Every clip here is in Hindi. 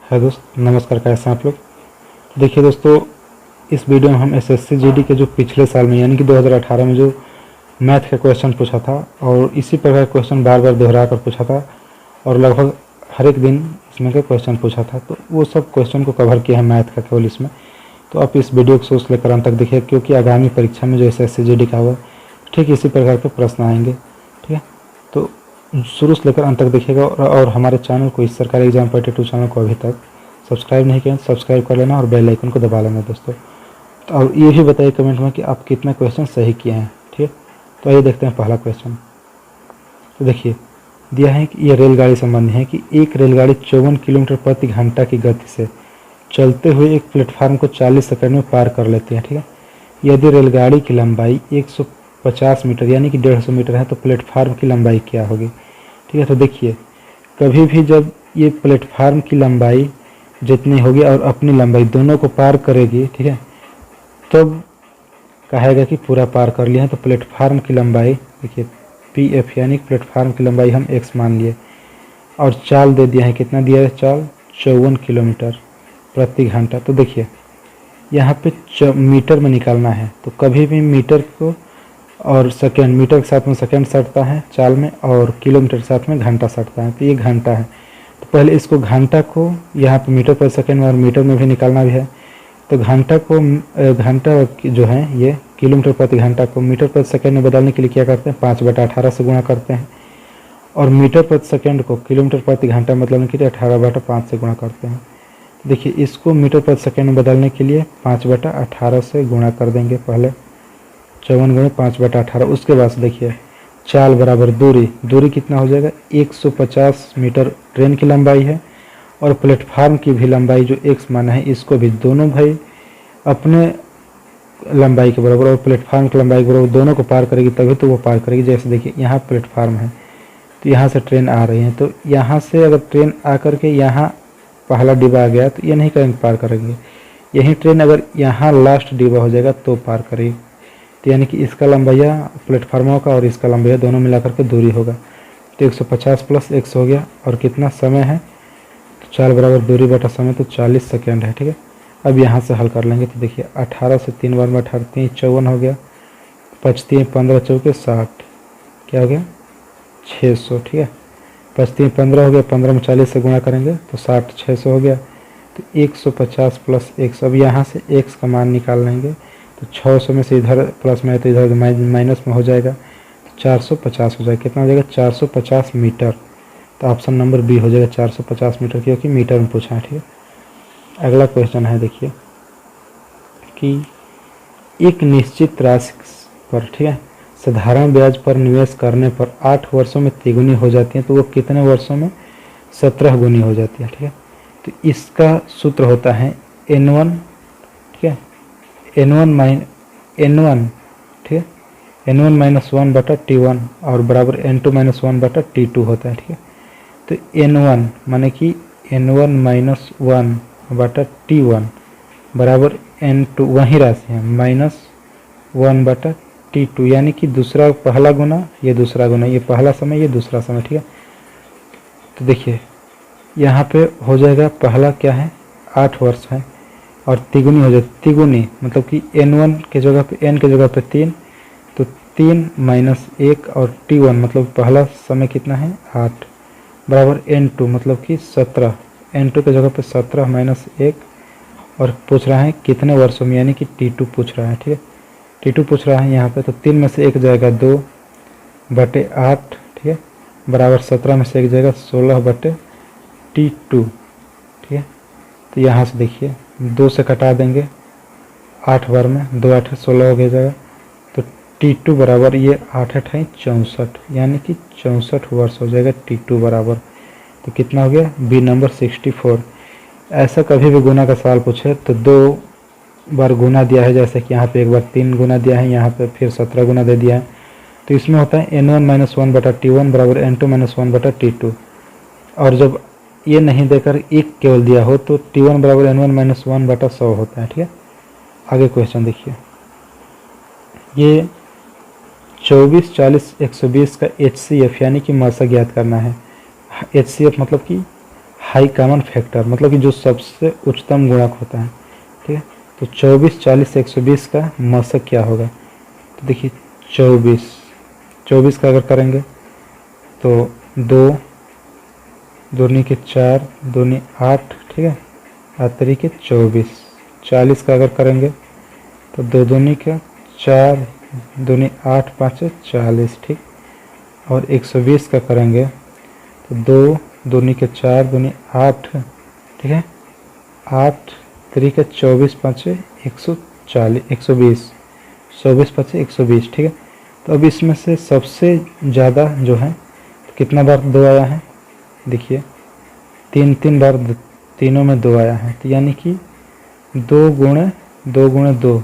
है दोस्त, नमस्कार। कैसे हैं आप लोग? देखिए दोस्तों, इस वीडियो में हम एसएससी जीडी के जो पिछले साल में यानी कि 2018 में जो मैथ का क्वेश्चन पूछा था और इसी प्रकार क्वेश्चन बार बार दोहरा कर पूछा था और लगभग हर एक दिन इसमें का क्वेश्चन पूछा था, तो वो सब क्वेश्चन को कवर किया है मैथ का केवल इसमें। तो आप इस वीडियो को सोच लेकर अंत तक देखिए, क्योंकि आगामी परीक्षा में जो एसएससी जीडी का हुआ ठीक इसी प्रकार के प्रश्न आएंगे। ठीक है, तो शुरू से लेकर अंत तक देखिएगा। और हमारे चैनल को, इस सरकारी एग्जाम 42 चैनल को अभी तक सब्सक्राइब नहीं किया, सब्सक्राइब कर लेना और बेल आइकन को दबा लेना दोस्तों। तो और ये भी बताइए कमेंट में कि आप कितना क्वेश्चन सही किए हैं। ठीक है, तो आइए देखते हैं पहला क्वेश्चन। तो देखिए दिया है कि ये रेलगाड़ी संबंधी है कि एक रेलगाड़ी 54 किलोमीटर प्रति घंटा की गति से चलते हुए एक प्लेटफार्म को 40 सेकंड में पार कर लेती है। ठीक है, यदि रेलगाड़ी की लंबाई 150 मीटर यानी कि 150 मीटर है तो प्लेटफार्म की लंबाई क्या होगी। ठीक है, तो देखिए कभी भी जब ये प्लेटफार्म की लंबाई जितनी होगी और अपनी लंबाई दोनों को पार करेगी, ठीक है, तब कहेगा कि पूरा पार कर लिया है। तो प्लेटफार्म की लंबाई देखिए PF यानी प्लेटफार्म की लंबाई हम x मान लिए और चाल दे दिया है, कितना दिया है चाल, 54 किलोमीटर प्रति घंटा। तो देखिए यहाँ पे मीटर में निकालना है, तो कभी भी मीटर को और सेकेंड, मीटर के साथ में सेकेंड सटता है चाल में और किलोमीटर के साथ में घंटा सटता है, तो ये घंटा है। तो पहले इसको घंटा को यहाँ पे मीटर पर सेकेंड में और मीटर में भी निकालना भी है। तो घंटा को घंटा जो है ये किलोमीटर प्रति घंटा को मीटर प्रति सेकेंड में बदलने के लिए क्या करते हैं, 5/18 से गुणा करते हैं और मीटर प्रति सेकेंड को किलोमीटर प्रति घंटा में बदलने के लिए 18/5 से गुणा करते हैं। देखिए इसको मीटर प्रति सेकेंड में बदलने के लिए 5/18 से गुणा कर देंगे, पहले 54 गुणे 5/18। उसके बाद देखिए चाल बराबर दूरी, दूरी कितना हो जाएगा, 150 मीटर ट्रेन की लंबाई है और प्लेटफार्म की भी लंबाई जो x माना है इसको भी दोनों भाई अपने लंबाई के बराबर और प्लेटफार्म की लंबाई के बराबर दोनों को पार करेगी तभी तो वो पार करेगी। जैसे देखिए यहाँ प्लेटफार्म है तो यहाँ से ट्रेन आ रही है, तो यहाँ से अगर ट्रेन आकर के यहाँ पहला डिब्बा आ गया तो ये नहीं करेंगे पार करेंगे, यही ट्रेन अगर यहाँ लास्ट डिब्बा हो जाएगा तो पार करेगी। तो यानी कि इसका लंबाइया प्लेटफार्मों का और इसका लंबाइया दोनों मिलाकर के दूरी होगा। तो 150 + x हो गया और कितना समय है, तो चाल बराबर दूरी बटा समय, तो 40 सेकेंड है। ठीक है, अब यहाँ से हल कर लेंगे। तो देखिए 18 से 3 बार में 18 3 54 हो गया, 5 15 चौके 60, क्या हो गया 600। ठीक है, 5 15 हो गया, 15 में 40 से गुणा करेंगे तो 60 600 हो गया। तो 150 + x, अब यहाँ से x का मान निकाल लेंगे तो 600 में से इधर प्लस में है तो इधर माइनस में हो जाएगा, तो 450 हो जाएगा। कितना हो जाएगा, 450 मीटर। तो ऑप्शन नंबर बी हो जाएगा 450 मीटर, क्योंकि मीटर में पूछा है। ठीक है, अगला क्वेश्चन है देखिए कि एक निश्चित राशि पर, ठीक है, साधारण ब्याज पर निवेश करने पर 8 वर्षों में तिगुनी हो जाती है, तो वो कितने वर्षों में 17 गुनी हो जाती है। ठीक है, तो इसका सूत्र होता है N1, ठीक है, N1 ठीक है, N1 - 1/T1 और बराबर N2 - 1/T2 होता है। ठीक है, तो N1 माने कि N1 - 1/T1 बराबर N2, वही राशि है, -1/T2 यानी कि दूसरा पहला गुना ये दूसरा गुना, ये पहला समय ये दूसरा समय। ठीक है, तो देखिए यहाँ पे हो जाएगा, पहला क्या है 8 वर्ष है और तिगुनी हो जाए, तिगुनी मतलब कि N1 के जगह पे N के जगह पे 3, तो 3 - 1 और T1 मतलब पहला समय कितना है 8 बराबर N2 मतलब कि 17, N2 के जगह पे 17 - 1 और पूछ रहा है कितने वर्षों में, यानी कि T2 पूछ रहा है। ठीक है, T2 पूछ रहा है यहाँ पे, तो 3 में से 1 जाएगा 2/8, ठीक है, बराबर 17 में से 1 जाएगा 16/T2। ठीक है, तो यहाँ से देखिए 2 से घटा देंगे 8 बार में, 2 8 16 हो गया जाएगा, तो T2 बराबर ये 8 8 है 64, यानी कि 64 वर्ष हो जाएगा T2 बराबर। तो कितना हो गया, बी नंबर 64। ऐसा कभी भी गुना का सवाल पूछे तो 2 बार गुना दिया है, जैसे कि यहाँ पे एक बार 3 गुना दिया है, यहाँ पे फिर 17 गुना दे दिया है, तो इसमें होता है N1 - 1/T1 बराबर N2 - 1/T2। और जब ये नहीं देकर एक केवल दिया हो तो T1 बराबर N1 - 1/100 होता है। ठीक है, आगे क्वेश्चन देखिए, ये 24 40 120 का HCF यानी कि मासा ज्ञात करना है। HCF मतलब कि हाई कॉमन फैक्टर मतलब कि जो सबसे उच्चतम गुणक होता है, ठीक है। तो 24, 40, 120 का मशक क्या होगा? तो देखिए 24 का अगर करेंगे तो 2 दूनी के 4 दूनी 8, ठीक है, 8 तरीके 24। 40 का अगर करेंगे तो 2 दूनी के 4 दूनी 8 5 40, ठीक। और 120 का करेंगे तो 2 दूनी के 4 दूनी 8, ठीक है, 8 तरीके 24 5 140 120, 24 5 120, ठीक है। तो अब इसमें से सबसे ज़्यादा जो है तो कितना बार 2 आया है? देखिए 3 बार तीनों में 2 आया है, तो यानी कि 2 गुणे 2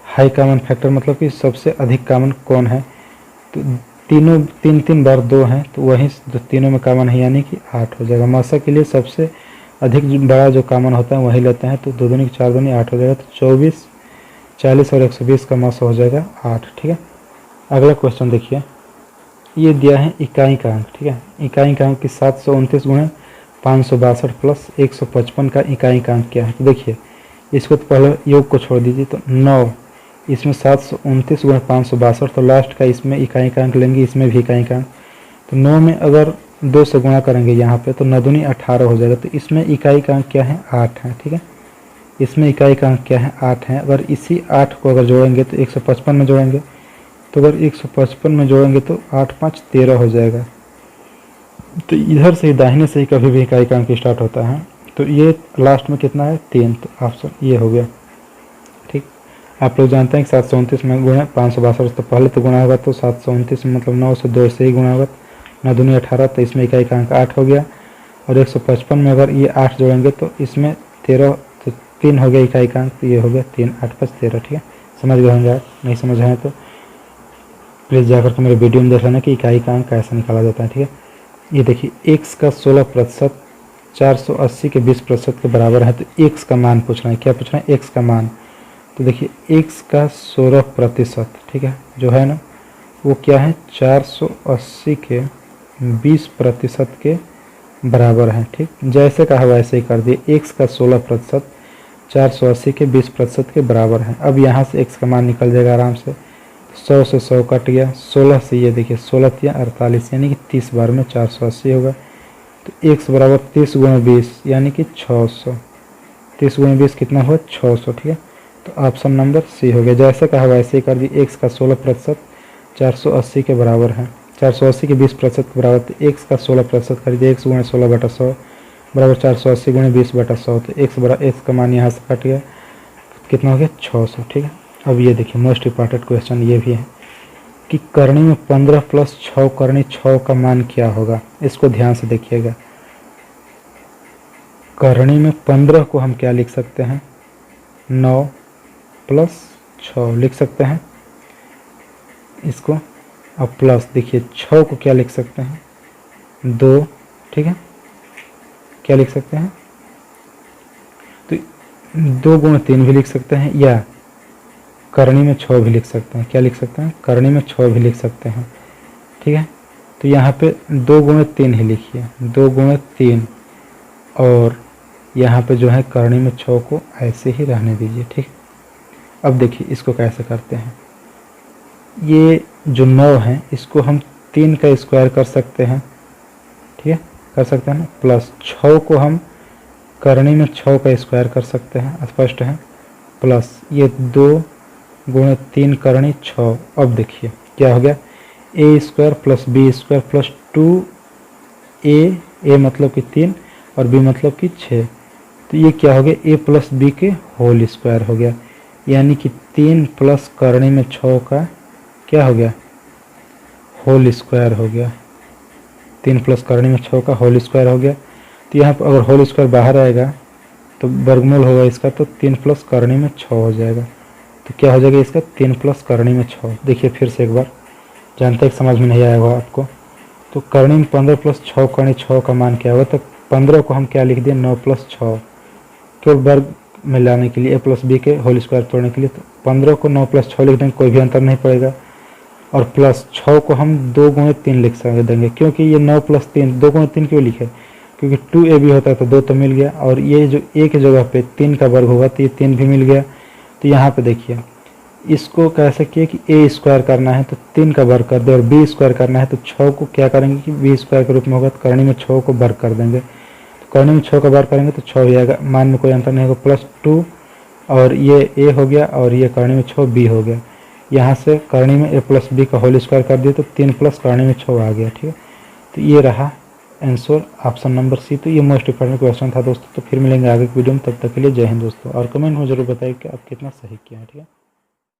हाई कॉमन फैक्टर मतलब कि सबसे अधिक कॉमन कौन है? तो तीनों 3 बार 2 हैं, तो वही जो तीनों में कॉमन है यानी कि 8 हो जाएगा। मासा के लिए सबसे अधिक बड़ा जो कॉमन होता है वही लेते हैं, तो 2 दूनी 4 दूनी 8 हो जाएगा। तो 24, 40 और 120 का मासा हो जाएगा 8, ठीक है। अगला क्वेश्चन देखिए, ये दिया है इकाई का अंक, ठीक है। इकाई का अंक की 729 गुणे 562 प्लस 155 का इकाई का अंक क्या है? तो देखिए इसको तो पहले योग को छोड़ दीजिए, तो 9, इसमें 729 गुणे 562, तो लास्ट का इसमें इकाई का अंक लेंगे, इसमें भी इकाई का अंक। तो 9 में अगर 2 से गुणा करेंगे यहाँ पे तो 9 दूनी 18 हो जाएगा। तो इसमें इकाई का अंक क्या है? 8 है, ठीक है। इसमें इकाई का अंक क्या है? 8 है। अगर इसी 8 को अगर जोड़ेंगे तो 155 में जोड़ेंगे, तो अगर 155 में जोड़ेंगे तो 8 5 13 हो जाएगा। तो इधर से दाहिने से ही कभी भी इकाई का अंक स्टार्ट होता है। तो ये लास्ट में कितना है? 3, तो ऑप्शन ये हो गया, ठीक। आप लोग जानते हैं कि 729 में गुणा 562, तो पहले तो गुणा होगा तो 729 मतलब 9 से 2 से ही गुणा होगा, 9 दूनी 18, तो इसमें इकाई का अंक 8 हो गया। और 155 में अगर ये 8 जोड़ेंगे तो इसमें 13, तो 3 हो गया इकाई का अंक, तो ये हो गया 3, 8 5 13, ठीक है। समझ गए होंगे आप, नहीं समझ आए तो प्लीज़ जाकर के मेरे वीडियो में देख लेना कि इकाई का अंक कैसे निकाला जाता है, ठीक है। ये देखिए x का 16% 480 के 20% के बराबर है, तो x का मान पूछ रहे हैं। क्या पूछ रहे हैं? x का मान। तो देखिए x का 16%, ठीक है, जो है ना वो क्या है? 480 के 20% के बराबर है, ठीक। जैसे कहा वैसे ही कर दिए। x का 16% 480 के 20% के बराबर है। अब यहाँ से x का मान निकल जाएगा आराम से। 100 से 100 कट गया, 16 से ये देखिए 16 या 48 यानी कि 30 बार में 480 होगा। तो x बराबर 30 गुणे 20 यानी कि 600। 30 गुणे 20 कितना हुआ? 600, ठीक है। तो ऑप्शन नंबर सी हो गया। जैसे कहा वैसे ही कर दिए। x का 16% 480 के बराबर है, 480 के 20% के बराबर। तो x का 16% कर दिए, x गुणे 16/100 बराबर 480 गुणे 20/100। तो x का मान यहाँ से कट गया, कितना हो गया? 600, ठीक है। अब ये देखिए मोस्ट इम्पॉर्टेंट क्वेश्चन ये भी है कि करनी में 15 प्लस 6 करनी 6 का मान क्या होगा? इसको ध्यान से देखिएगा। करनी में 15 को हम क्या लिख सकते हैं? 9 प्लस 6 लिख सकते हैं इसको। अब प्लस देखिए 6 को क्या लिख सकते हैं? 2, ठीक है। क्या लिख सकते हैं? तो 2 गुणे 3 भी लिख सकते हैं, या करनी में 6 भी लिख सकते हैं। क्या लिख सकते हैं? करनी में 6 भी लिख सकते हैं, ठीक है। तो यहाँ पे 2 गुणे 3 ही लिखिए, 2 गुणे 3, और यहाँ पे जो है करनी में 6 को ऐसे ही रहने दीजिए, ठीक। अब देखिए इसको कैसे करते हैं। ये जो 9 है इसको हम 3 का स्क्वायर कर सकते हैं, ठीक है, कर सकते हैं ना। प्लस 6 को हम करनी में 6 का स्क्वायर कर सकते हैं, स्पष्ट है। प्लस ये 2 गुणे 3 करनी 6। अब देखिए क्या हो गया? A square plus b square plus 2a मतलब कि 3 और b मतलब कि 6। तो ये क्या हो गया? a प्लस बी के होल स्क्वायर हो गया, यानी कि 3 प्लस करनी में 6 का क्या हो गया? होल स्क्वायर हो गया। 3 प्लस करनी में 6 का होल स्क्वायर हो गया। तो यहाँ पर अगर होल स्क्वायर बाहर आएगा तो वर्गमूल होगा इसका, तो 3 प्लस करनी में 6 हो जाएगा। तो क्या हो जाएगा इसका? 3 प्लस करनी में 6। देखिए फिर से एक बार, जानते हैं समझ में नहीं आया होगा आपको। तो करनी में 15 प्लस 6 करनी 6 का मान क्या होगा? तो 15 को हम क्या लिख दिए? 9 प्लस 6 के वर्ग में लाने के लिए, a प्लस बी के होल स्क्वायर तोड़ने के लिए। तो 15 को 9 प्लस 6 लिख देंगे, कोई भी अंतर नहीं पड़ेगा। और प्लस 6 को हम 2 गुणे 3 लिख देंगे, क्योंकि ये 9 प्लस 3, 2 गुणे 3 क्यों लिखे? क्योंकि 2ab होता है तो 2 तो मिल गया, और ये जो a की जगह पे 3 का वर्ग होगा तो ये 3 भी मिल गया। तो यहाँ पे देखिए इसको कैसे किए कि a स्क्वायर करना है तो 3 का वर्ग कर दे, और b स्क्वायर करना है तो 6 को क्या करेंगे कि b स्क्वायर के रूप में होगा तो करनी में 6 को वर्ग कर देंगे। तो करनी में 6 का वर्ग करेंगे तो 6 हो जाएगा, मान में कोई अंतर नहीं होगा, +2 और ये a हो गया और ये करनी में 6 b हो गया। यहाँ से करनी में a + b का होल स्क्वायर कर दिए तो 3 प्लस करनी में 6 आ गया। ठीक है, तो ये रहा आंसर ऑप्शन नंबर सी। तो ये मोस्ट इंपॉर्टेंट क्वेश्चन था दोस्तों। तो फिर मिलेंगे आगे की वीडियो में, तब तक के लिए जय हिंद दोस्तों, और कमेंट में जरूर बताइए कि आप कितना सही किया है। ठीक है।